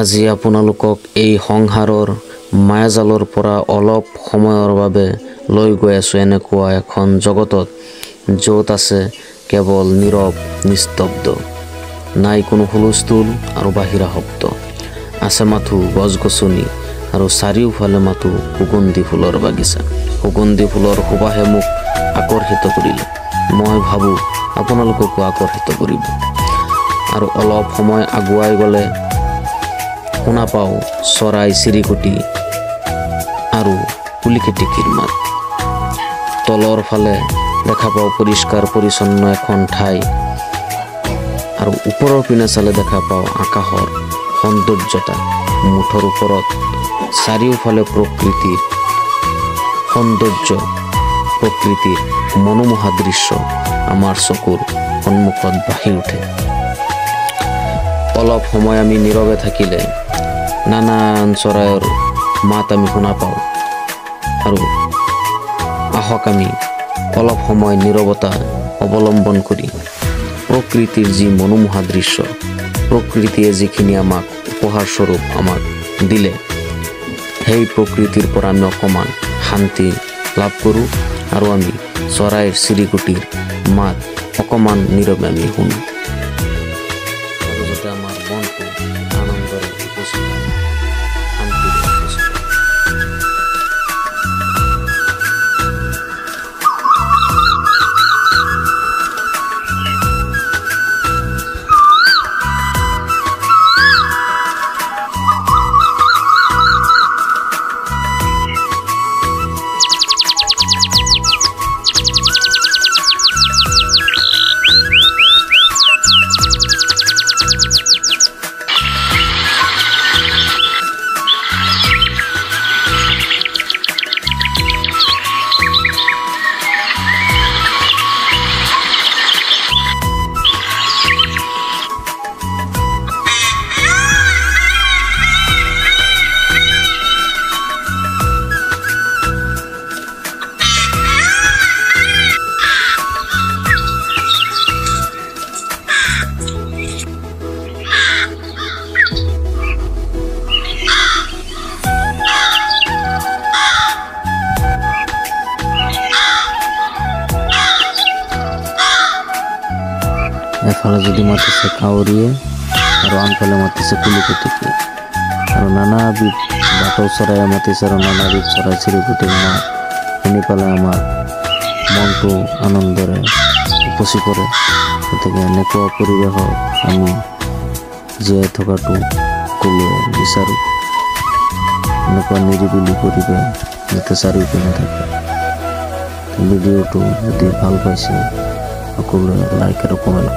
আজি আপোনালোকক এই সংসাৰৰ মায়াজালৰ পৰা অলপ সময়ৰ বাবে লৈ গৈ আছোঁ এনেকুৱা এখন জগতত, য'ত আছে কেৱল নীৰৱ নিস্তব্ধ, নাই কোনো হুলস্থুল আৰু বাহিৰা শব্দ। আছে মাথো গছ গছনি আৰু চাৰিওফালে মাথো সুগন্ধি ফুলৰ বাগিচা। সুগন্ধি ফুলৰ সুবাসে মোক আকৰ্ষিত কৰিলে, মই ভাবোঁ আপোনালোককো আকৰ্ষিত কৰিব। আৰু অলপ সময় আগুৱাই গ'লে শুনা পাওঁ চৰাই চিৰিকটি আৰু কুলিকেটিকিৰ মাত। তলৰ ফালে দেখা পাওঁ পৰিষ্কাৰ পৰিচ্ছন্ন এখন ঠাই, আৰু ওপৰৰ পিনে চালে দেখা পাওঁ আকাশৰ সৌন্দৰ্যতা। মুঠৰ ওপৰত চাৰিওফালে প্ৰকৃতিৰ সৌন্দৰ্য, প্ৰকৃতিৰ মনোমোহা দৃশ্য আমাৰ চকুৰ সন্মুখত ভাহি উঠে। অলপ সময় আমি নীৰৱে থাকিলে নানান চৰাইৰ মাত আমি শুনা পাওঁ। আৰু আহক আমি অলপ সময় নীৰৱতা অৱলম্বন কৰি প্ৰকৃতিৰ যি মনোমোহা দৃশ্য, প্ৰকৃতিয়ে যিখিনি আমাক উপহাৰস্বৰূপ আমাক দিলে, সেই প্ৰকৃতিৰ পৰা আমি অকণমান শান্তি লাভ কৰোঁ আৰু আমি চৰাইৰ চিৰিকটিৰ মাত অকণমান নীৰৱে আমি শুনো। আৰু যাতে আমাৰ মনটো আনন্দৰে উপস্থিত শান্তিৰে উপস্থিত। এফালে যদি মাতিছে কাউৰীয়ে আৰু আনফালে মাতিছে কুলিকেটিকি, আৰু নানাবিধ বাটৌ চৰাইয়ে মাতিছে আৰু নানাবিধ চৰাই চিৰিকটিৰ মাত শুনি পেলাই আমাৰ মনটো আনন্দৰে উপচি পৰে। গতিকে এনেকুৱা পৰিৱেশত আমি জীয়াই থকাটো সকলোৱে বিচাৰোঁ। এনেকুৱা নিৰিবিলি পৰিৱেশ যাতে চাৰিওপিনে থাকে। ভিডিঅ'টো যদি ভাল পাইছে সকলোৱে লাইক আৰু কমেণ্ট